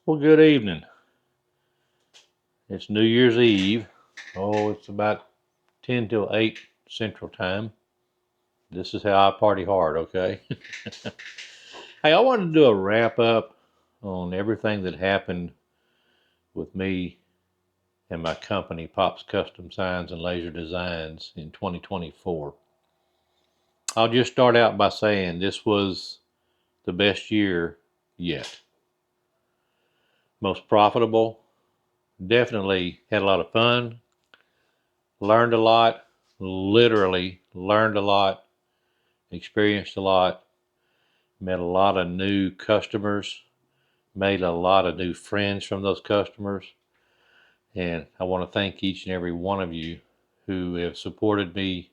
Well, good evening. It's New Year's Eve. Oh, it's about 10 till 8 Central Time. This is how I party hard, okay? Hey, I wanted to do a wrap up on everything that happened with me and my company, Pops Custom Signs and Laser Designs, in 2024. I'll just start out by saying this was the best year yet. Most profitable, definitely had a lot of fun, learned a lot, literally learned a lot, experienced a lot, met a lot of new customers, made a lot of new friends from those customers. And I want to thank each and every one of you who have supported me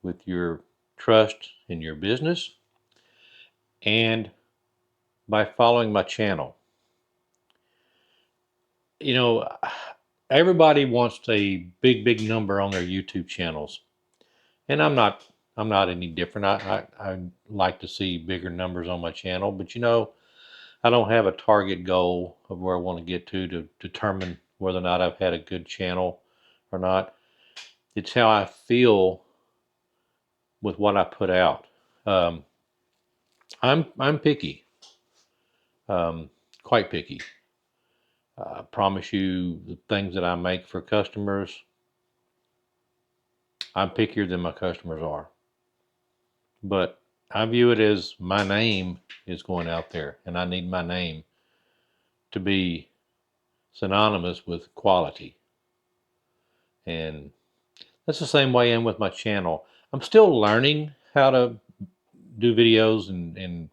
with your trust in your business and by following my channel. You know, everybody wants a big number on their YouTube channels. And I'm not any different. I like to see bigger numbers on my channel, but I don't have a target goal of where I want to get to determine whether or not I've had a good channel or not. It's how I feel with what I put out. Um, I'm picky, quite picky. I promise you, the things that I make for customers, I'm pickier than my customers are. But I view it as my name is going out there, and I need my name to be synonymous with quality. And that's the same way I'm with my channel. I'm still learning how to do videos and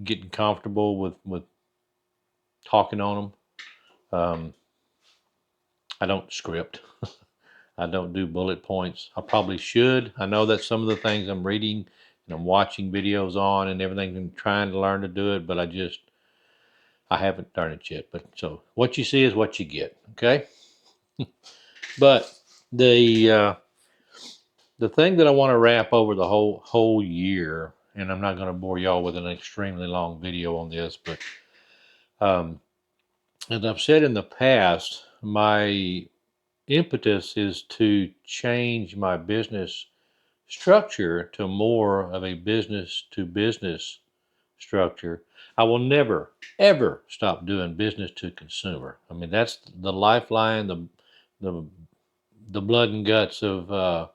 getting comfortable with talking on them. I don't script. I don't do bullet points. I probably should. I know that some of the things I'm reading and I'm watching videos on and everything and trying to learn to do it, but I haven't done it yet. But so what you see is what you get. Okay. But the uh, the thing that I want to wrap over the whole year, and I'm not going to bore y'all with an extremely long video on this, but um, as I've said in the past, my impetus is to change my business structure to more of a business to business structure. I will never ever stop doing business to consumer. I mean, that's the lifeline, the the blood and guts of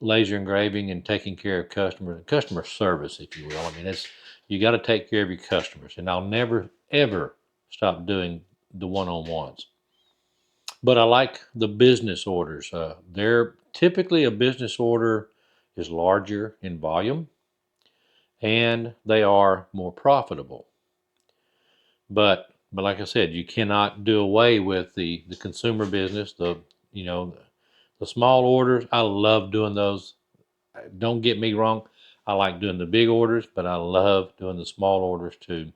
laser engraving and taking care of customers, customer service, if you will. I mean, it's you got to take care of your customers, and I'll never ever stop doing the one-on-ones. But I like the business orders. They're typically a business order is larger in volume, and they are more profitable. But like I said, you cannot do away with the consumer business. You know the small orders. I love doing those. Don't get me wrong. I like doing the big orders, but I love doing the small orders too.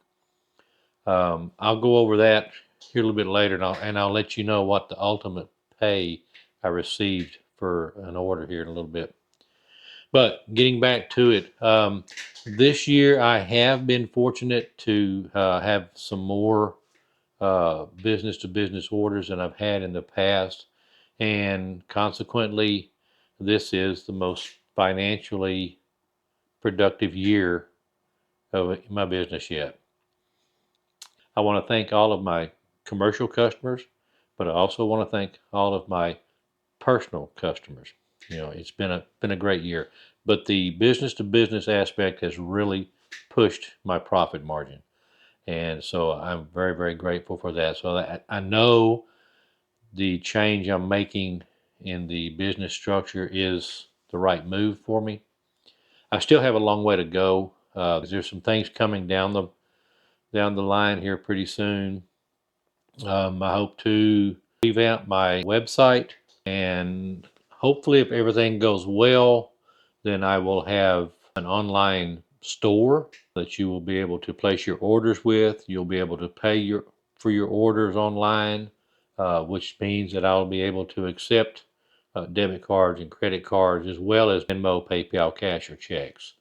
I'll go over that here a little bit later, and I'll let you know what the ultimate pay I received for an order here in a little bit. But getting back to it, this year I have been fortunate to have some more business to business orders than I've had in the past, and consequently, this is the most financially productive year of my business yet. I want to thank all of my commercial customers, but I also want to thank all of my personal customers. It's been a great year, but the business to business aspect has really pushed my profit margin, and so I'm very grateful for that. So I know the change I'm making in the business structure is the right move for me. I still have a long way to go. There's some things coming down the line here pretty soon. I hope to revamp my website, and hopefully, if everything goes well, then I will have an online store that you will be able to place your orders with. You'll be able to pay for your orders online, which means that I'll be able to accept debit cards and credit cards as well as Venmo, PayPal, cash, or checks.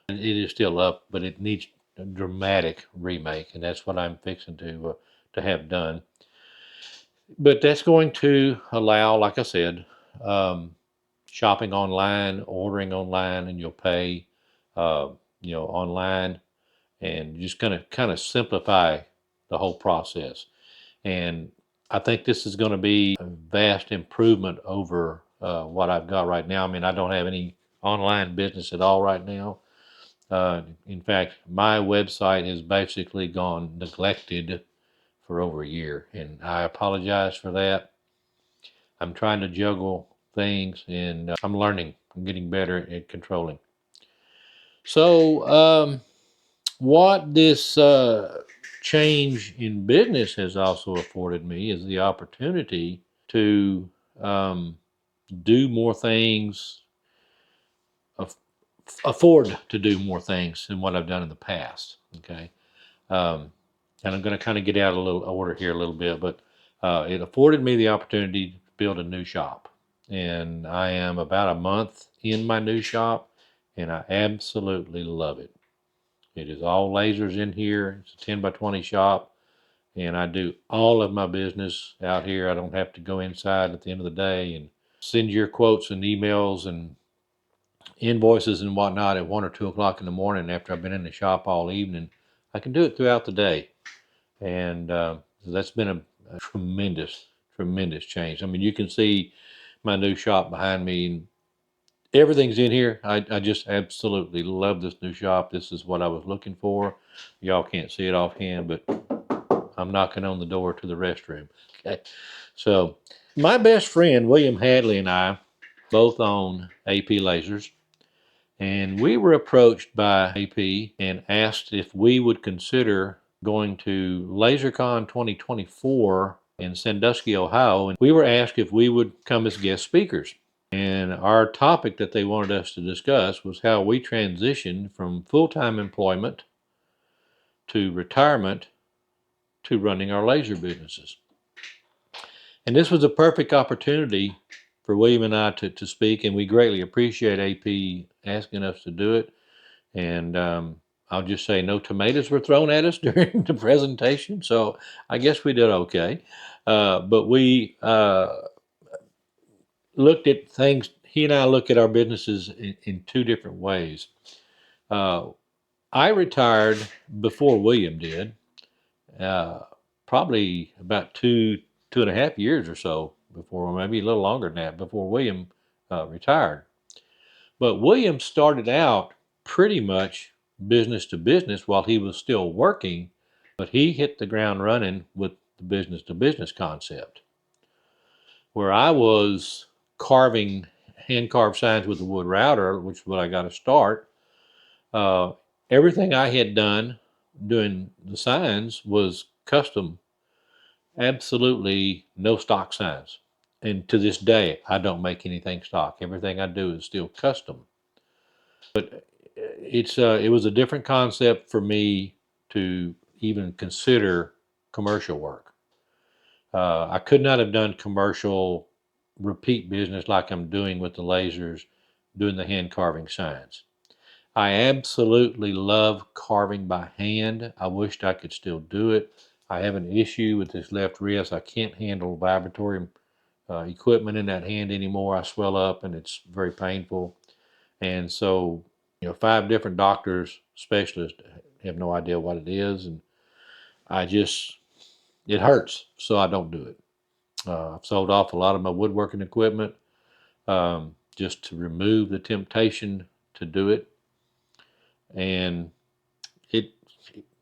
And it is still up, but it needs dramatic remake, and that's what I'm fixing to have done. But that's going to allow, like I said, um, shopping online, ordering online, and you'll pay, uh, online, and just kind of simplify the whole process. And I think this is going to be a vast improvement over what I've got right now. I mean, I don't have any online business at all right now. In fact, my website has basically gone neglected for over a year, and I apologize for that. I'm trying to juggle things, and I'm learning. I'm getting better at controlling. So, what this change in business has also afforded me is the opportunity to um, do more things, aff- afford to do more things than what I've done in the past. Okay. Um, and I'm going to kind of get out of a little order here a little bit, but it afforded me the opportunity to build a new shop. And I am about a month in my new shop, and I absolutely love it. It is all lasers in here. It's a 10 by 20 shop, and I do all of my business out here. I don't have to go inside at the end of the day and send your quotes and emails and invoices and whatnot at 1 or 2 o'clock in the morning after I've been in the shop all evening. I can do it throughout the day, and that's been a tremendous, tremendous change. I mean, you can see my new shop behind me, and everything's in here. I just absolutely love this new shop. This is what I was looking for. Y'all can't see it offhand, but I'm knocking on the door to the restroom. Okay. So my best friend, William Hadley, and I both own AP Lasers. And we were approached by AP and asked if we would consider going to LaserCon 2024 in Sandusky, Ohio. And we were asked if we would come as guest speakers. And our topic that they wanted us to discuss was how we transitioned from full-time employment to retirement to running our laser businesses. And this was a perfect opportunity for William and I to speak, and we greatly appreciate AP asking us to do it. And I'll just say no tomatoes were thrown at us during the presentation, so I guess we did okay. But we looked at things, he and I look at our businesses in two different ways. Uh, I retired before William did, uh, probably about 2.5 years or so before, or maybe a little longer than that, before William retired. But William started out pretty much business to business while he was still working, but he hit the ground running with the business to business concept. Where I was carving hand carved signs with the wood router, which is what I got to start, uh, everything I had done doing the signs was custom, absolutely no stock signs. And to this day, I don't make anything stock. Everything I do is still custom. But it was a different concept for me to even consider commercial work. I could not have done commercial repeat business like I'm doing with the lasers, doing the hand carving signs. I absolutely love carving by hand. I wished I could still do it. I have an issue with this left wrist. I can't handle vibratory equipment in that hand anymore. I swell up and it's very painful. And so, 5 different doctors, specialists have no idea what it is. And I just, it hurts. So I don't do it. I've sold off a lot of my woodworking equipment just to remove the temptation to do it. And it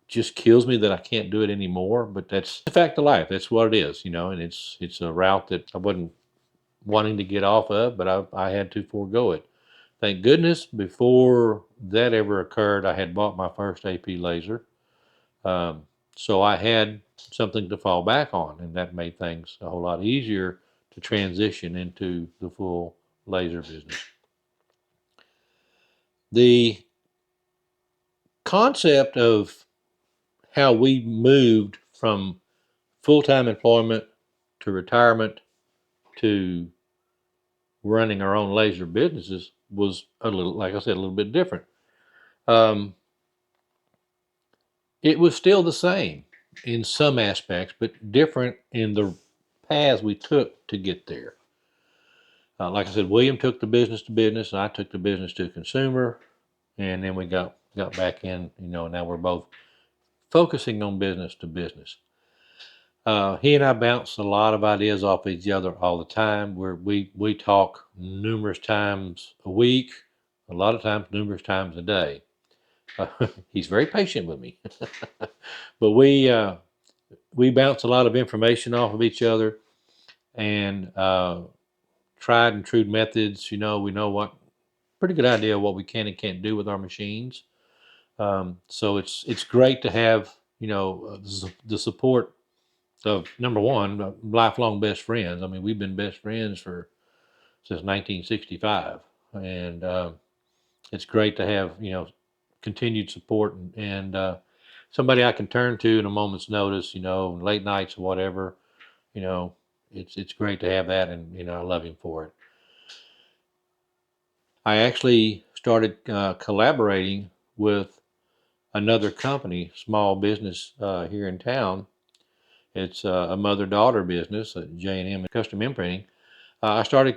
just kills me that I can't do it anymore. But that's the fact of life. That's what it is, and it's a route that I wasn't wanting to get off of, but I had to forego it. Thank goodness before that ever occurred, I had bought my first AP laser. Um, so I had something to fall back on, and that made things a whole lot easier to transition into the full laser business. The concept of how we moved from full-time employment to retirement to running our own laser businesses was a little, like I said, a little bit different. Um, it was still the same in some aspects, but different in the paths we took to get there. Like I said, William took the business to business, and I took the business to consumer, and then we got back in. Now we're both focusing on business to business. He and I bounce a lot of ideas off each other all the time. We talk numerous times a week, a lot of times numerous times a day. He's very patient with me, but we bounce a lot of information off of each other, and tried and true methods. We know what pretty good idea of what we can and can't do with our machines. So it's great to have the support of, number one, lifelong best friends. I mean, we've been best friends since 1965, and it's great to have continued support and somebody I can turn to in a moment's notice. Late nights or whatever. You know, it's great to have that, and I love him for it. I actually started collaborating with another company, small business here in town. It's a mother-daughter business, J&M Custom Imprinting. I started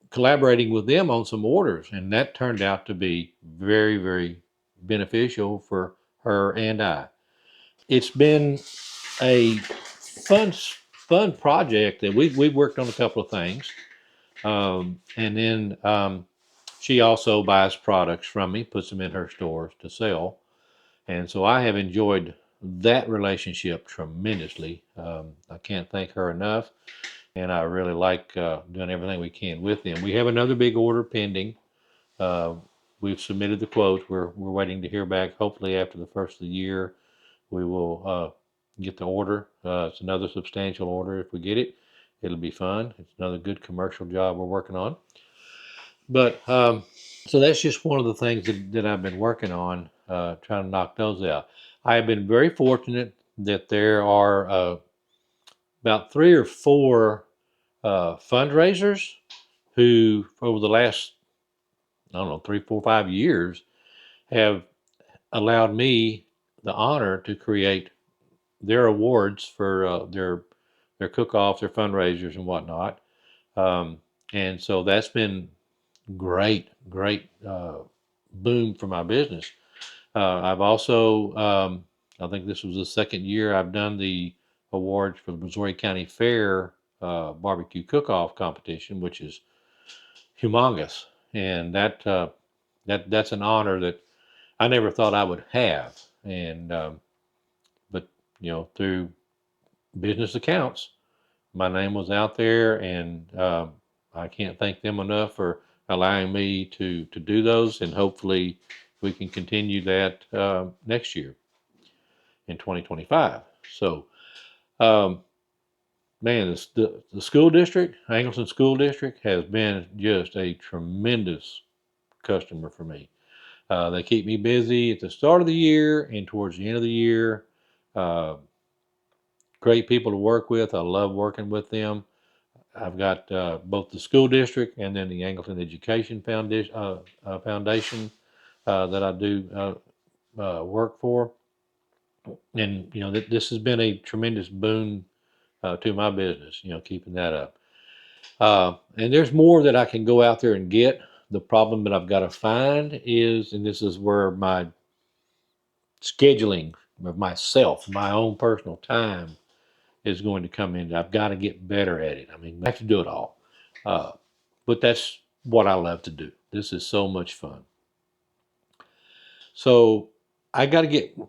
collaborating with them on some orders, and that turned out to be very, very beneficial for her and I. It's been a fun project that we worked on a couple of things, and then she also buys products from me, puts them in her stores to sell, and so I have enjoyed that relationship tremendously. I can't thank her enough, and I really like doing everything we can with them. We have another big order pending. Uh, we've submitted the quote. We're waiting to hear back. Hopefully, after the first of the year, we will get the order. It's another substantial order. If we get it, it'll be fun. It's another good commercial job we're working on. But so that's just one of the things that I've been working on, trying to knock those out. I have been very fortunate that there are about 3 or 4 fundraisers who, over the last, I don't know, 3, 4, 5 years, have allowed me the honor to create their awards for their cook-offs, their fundraisers, and whatnot. And so that's been great boom for my business. I've also, I think this was the second year I've done the awards for the Missouri County Fair barbecue cook-off competition, which is humongous, and that's an honor that I never thought I would have. And but through business accounts, my name was out there, and I can't thank them enough for allowing me to do those, and hopefully we can continue that next year in 2025. So, um, man, the school district, Angleton School District, has been just a tremendous customer for me. They keep me busy at the start of the year and towards the end of the year. Uh, Great people to work with. I love working with them. I've got both the school district and then the Angleton Education Foundation that I do work for, and this has been a tremendous boon to my business. Keeping that up, and there's more that I can go out there and get. The problem that I've got to find is, and this is where my scheduling of myself, my own personal time, is going to come in. I've got to get better at it. I mean, I have to do it all. Uh, but that's what I love to do. This is so much fun. So I got to get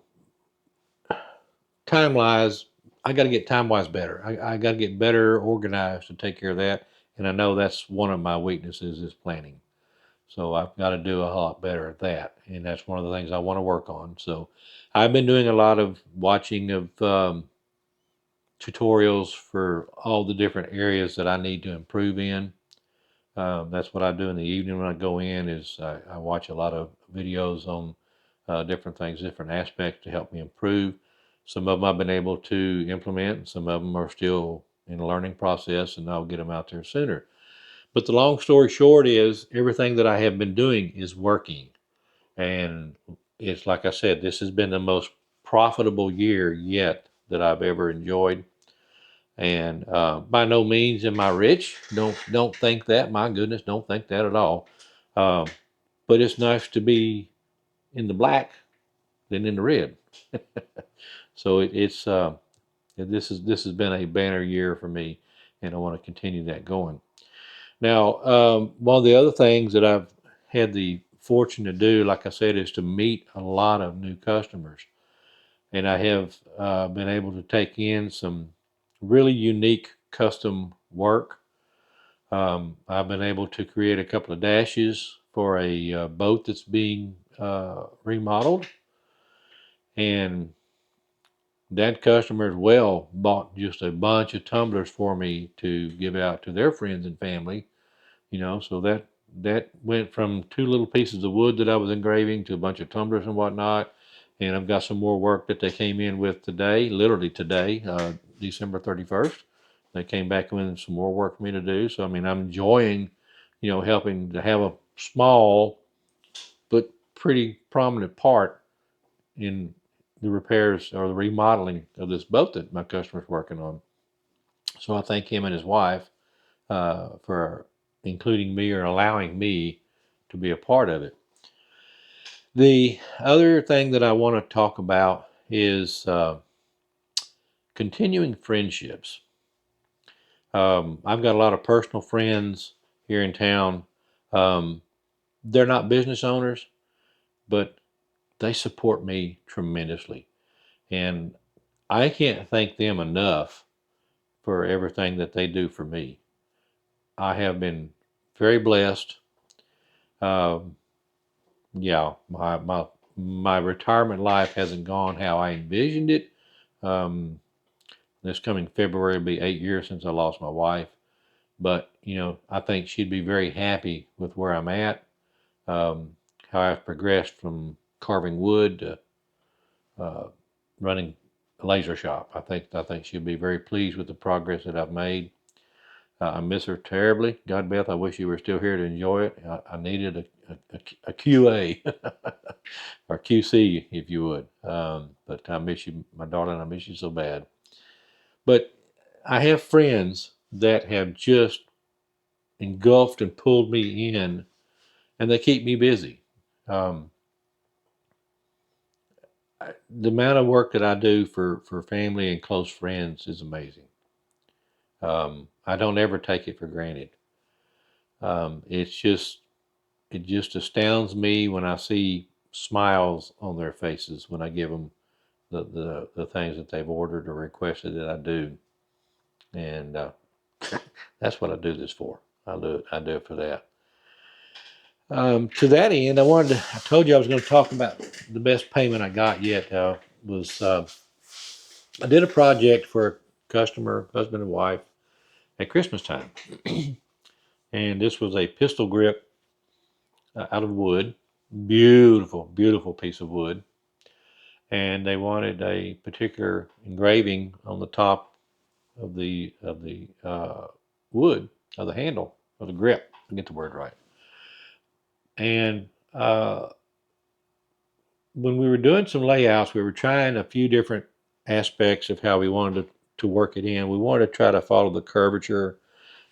time wise. I got to get time wise better. I got to get better organized to take care of that. And I know that's one of my weaknesses is planning. So I've got to do a lot better at that. And that's one of the things I want to work on. So I've been doing a lot of watching of tutorials for all the different areas that I need to improve in. That's what I do in the evening when I go in is I watch a lot of videos on different things, different aspects to help me improve. Some of them I've been able to implement, and some of them are still in a learning process, and I'll get them out there sooner. But the long story short is everything that I have been doing is working. And it's like I said, this has been the most profitable year yet that I've ever enjoyed. And by no means am I rich. Don't think that. My goodness, don't think that at all. Um, but it's nice to be in the black than in the red. So this has been a banner year for me, and I want to continue that going. Now, one of the other things that I've had the fortune to do, like I said, is to meet a lot of new customers, and I have been able to take in some really unique custom work. I've been able to create a couple of dashes for a boat that's being remodeled, and that customer as well bought just a bunch of tumblers for me to give out to their friends and family. So that went from two little pieces of wood that I was engraving to a bunch of tumblers and whatnot. And I've got some more work that they came in with today, literally today, December 31st. They came back with some more work for me to do. So I mean, I'm enjoying, helping to have a small but pretty prominent part in the repairs or the remodeling of this boat that my customer's working on. So I thank him and his wife for including me or allowing me to be a part of it. The other thing that I want to talk about is continuing friendships. I've got a lot of personal friends here in town. Um, they're not business owners, but they support me tremendously. And I can't thank them enough for everything that they do for me. I have been very blessed. Um, yeah, my retirement life hasn't gone how I envisioned it. Um, this coming February will be 8 years since I lost my wife, but I think she'd be very happy with where I'm at, um, how I've progressed from carving wood to running a laser shop. I think she'll be very pleased with the progress that I've made. I miss her terribly. God, Beth, I wish you were still here to enjoy it. I needed a QA or QC, if you would. But I miss you, my darling. I miss you so bad. But I have friends that have just engulfed and pulled me in, and they keep me busy. Um, the amount of work that I do for family and close friends is amazing. I don't ever take it for granted. It's just it just astounds me when I see smiles on their faces when I give them the things that they've ordered or requested that I do, and that's what I do this for. I do it for that. To that end, I told you I was going to talk about the best payment I got yet. Was I did a project for a customer, husband and wife, at Christmas time, and this was a pistol grip out of wood, beautiful, beautiful piece of wood, and they wanted a particular engraving on the top of the wood of the handle of the grip. I get the word right. And when we were doing some layouts, we were trying a few different aspects of how we wanted to work it in. We wanted to try to follow the curvature,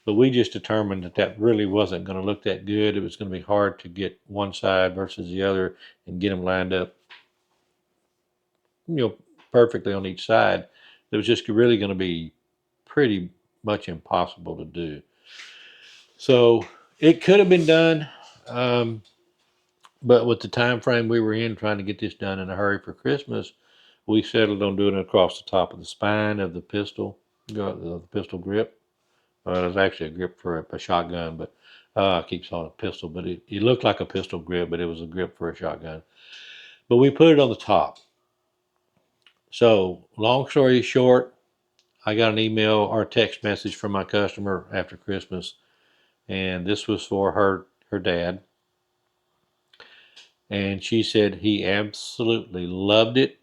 but we just determined that really wasn't going to look that good. It was going to be hard to get one side versus the other and get them lined up, you know, perfectly on each side. It was just really going to be pretty much impossible to do. So it could have been done, um, but with the time frame we were in, trying to get this done in a hurry for Christmas, we settled on doing it across the top of the spine of the pistol, the pistol grip. It was actually a grip for a shotgun, but I keep calling it a pistol. But it looked like a pistol grip, but it was a grip for a shotgun. But we put it on the top. So long story short, I got an email or a text message from my customer after Christmas, and this was for her dad. And she said he absolutely loved it,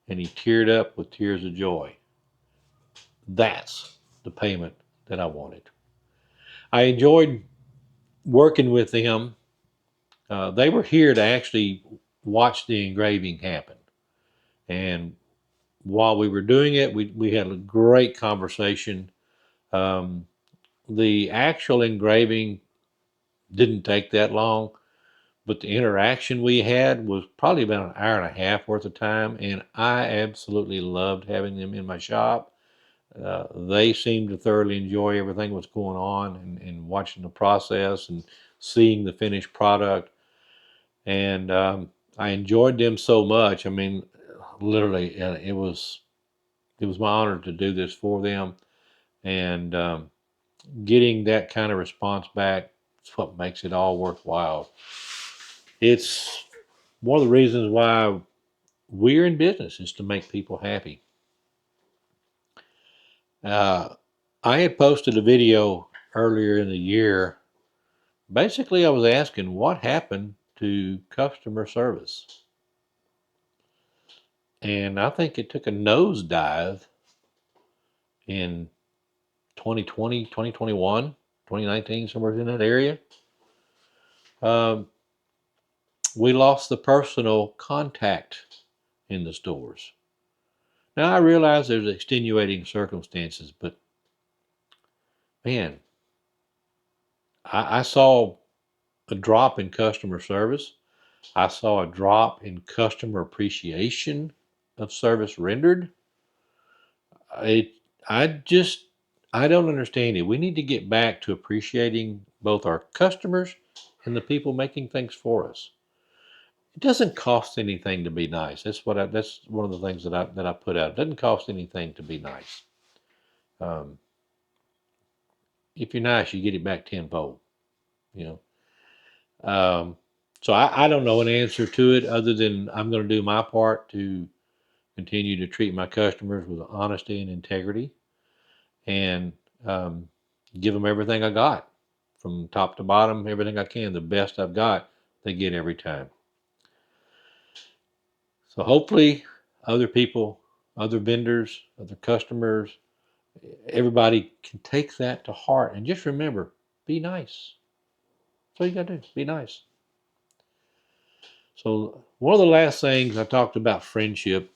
and he teared up with tears of joy. That's the payment that I wanted. I enjoyed working with them. They were here to actually watch the engraving happen. And while we were doing it, we had a great conversation. Um, the actual engraving didn't take that long, but the interaction we had was probably about an hour and a half worth of time, and I absolutely loved having them in my shop. They seemed to thoroughly enjoy everything that was going on, and watching the process and seeing the finished product. And I enjoyed them so much. I mean, literally, it was my honor to do this for them, and getting that kind of response back is what makes it all worthwhile. It's one of the reasons why we're in business, is to make people happy. Uh, I had posted a video earlier in the year. Basically, I was asking what happened to customer service. And I think it took a nosedive in 2020, 2021, 2019, somewhere in that area. Um, we lost the personal contact in the stores. Now, I realize there's extenuating circumstances, but man, I saw a drop in customer service. I saw a drop in customer appreciation of service rendered. I, I just, I don't understand it. We need to get back to appreciating both our customers and the people making things for us. It doesn't cost anything to be nice. That's one of the things that I put out. It doesn't cost anything to be nice. Um, if you're nice, you get it back tenfold. You know. So I don't know an answer to it other than I'm going to do my part to continue to treat my customers with honesty and integrity, and um, give them everything I got from top to bottom, everything I can, the best I've got, they get every time. So hopefully, other people, other vendors, other customers, everybody can take that to heart and just remember, be nice. That's all you got to do. Be nice. So one of the last things I talked about friendship,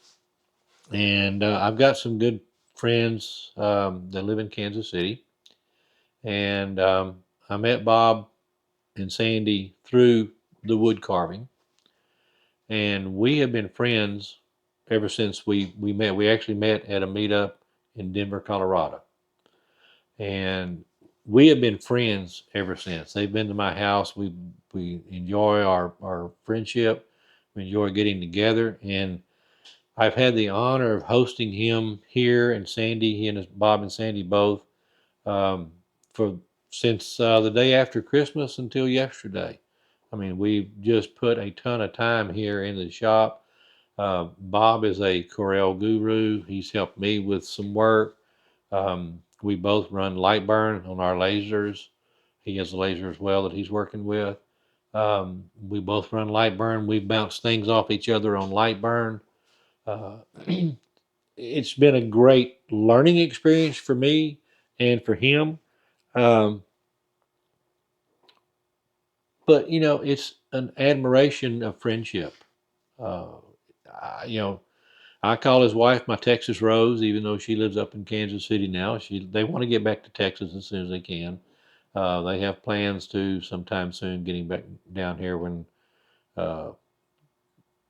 and I've got some good friends that live in Kansas City, and I met Bob and Sandy through the wood carving, and we have been friends ever since we met. We actually met at a meetup in Denver, Colorado, and we have been friends ever since. They've been to my house. We enjoy our friendship. We enjoy getting together, and I've had the honor of hosting him here, and Sandy, he and his, Bob and Sandy both, um, for since the day after Christmas until yesterday. I mean, we've just put a ton of time here in the shop. Bob is a Corel guru. He's helped me with some work. We both run Lightburn on our lasers. He has a laser as well that he's working with. We both run Lightburn. We bounce things off each other on Lightburn. Uh, it's been a great learning experience for me and for him. Um, but it's an admiration of friendship. Uh, you know, I call his wife my Texas Rose, even though she lives up in Kansas City now. They want to get back to Texas as soon as they can. They have plans to sometime soon getting back down here when uh,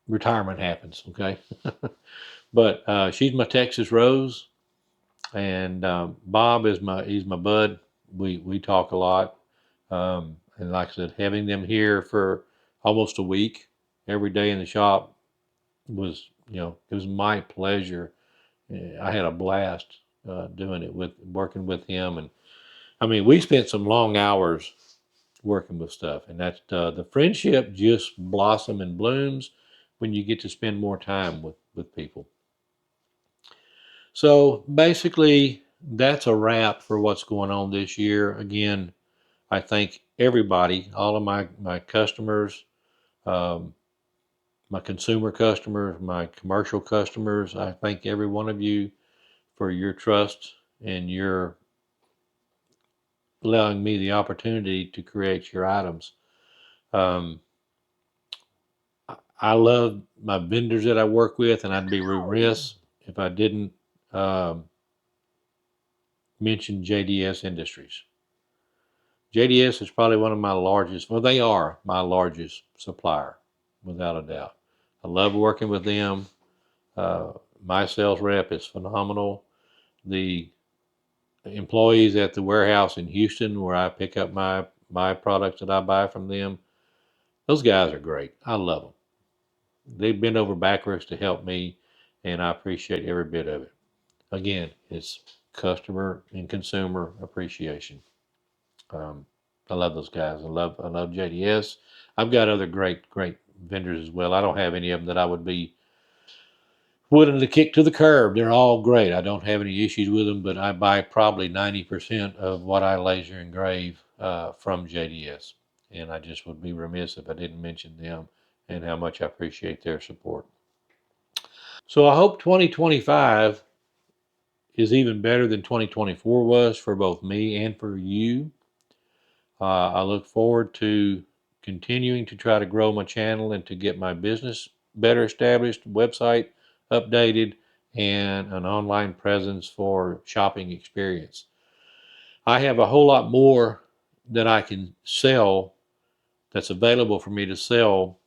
retirement happens. Okay, but she's my Texas Rose, and Bob is he's my bud. We talk a lot, and like I said, having them here for almost a week every day in the shop was it was my pleasure. I had a blast doing it, with working with him, and I mean we spent some long hours working with stuff, and that's the friendship just blossom and blooms when you get to spend more time with people. So basically, that's a wrap for what's going on this year. Again, I thank everybody, all of my customers, um, my consumer customers, my commercial customers. I thank every one of you for your trust and your allowing me the opportunity to create your items. Um, I love my vendors that I work with, and I'd be remiss if I didn't um, mention JDS Industries. JDS is probably one of my largest, well, they are my largest supplier, without a doubt. I love working with them. Uh, my sales rep is phenomenal. The employees at the warehouse in Houston, where I pick up my products that I buy from them, those guys are great. I love them. They've bent over backwards to help me, and I appreciate every bit of it. Again, it's customer and consumer appreciation. Um, I love those guys. I love JDS. I've got other great vendors as well. I don't have any of them that I would be willing to kick to the curb. They're all great. I don't have any issues with them, but I buy probably 90% of what I laser engrave from JDS. And I just would be remiss if I didn't mention them and how much I appreciate their support. So I hope 2025 is even better than 2024 was for both me and for you. I look forward to continuing to try to grow my channel and to get my business better established, website updated, and an online presence for shopping experience. I have a whole lot more that I can sell that's available for me to sell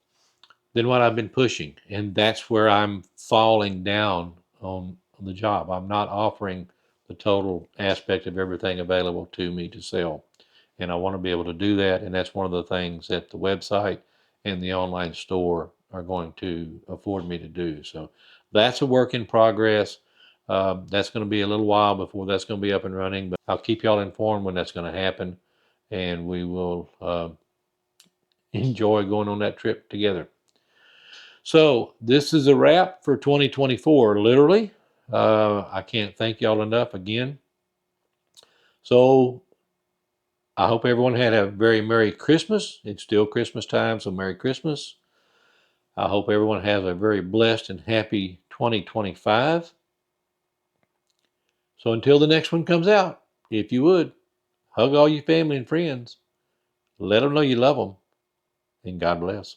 than what I've been pushing. And that's where I'm falling down on the job. I'm not offering the total aspect of everything available to me to sell. And I want to be able to do that. And that's one of the things that the website and the online store are going to afford me to do. So that's a work in progress. That's going to be a little while before that's going to be up and running, but I'll keep y'all informed when that's going to happen. And we will enjoy going on that trip together. So this is a wrap for 2024, literally. I can't thank y'all enough again. So I hope everyone had a very Merry Christmas. It's still Christmas time, so Merry Christmas. I hope everyone has a very blessed and happy 2025. So until the next one comes out, if you would, hug all your family and friends. Let them know you love them, and God bless.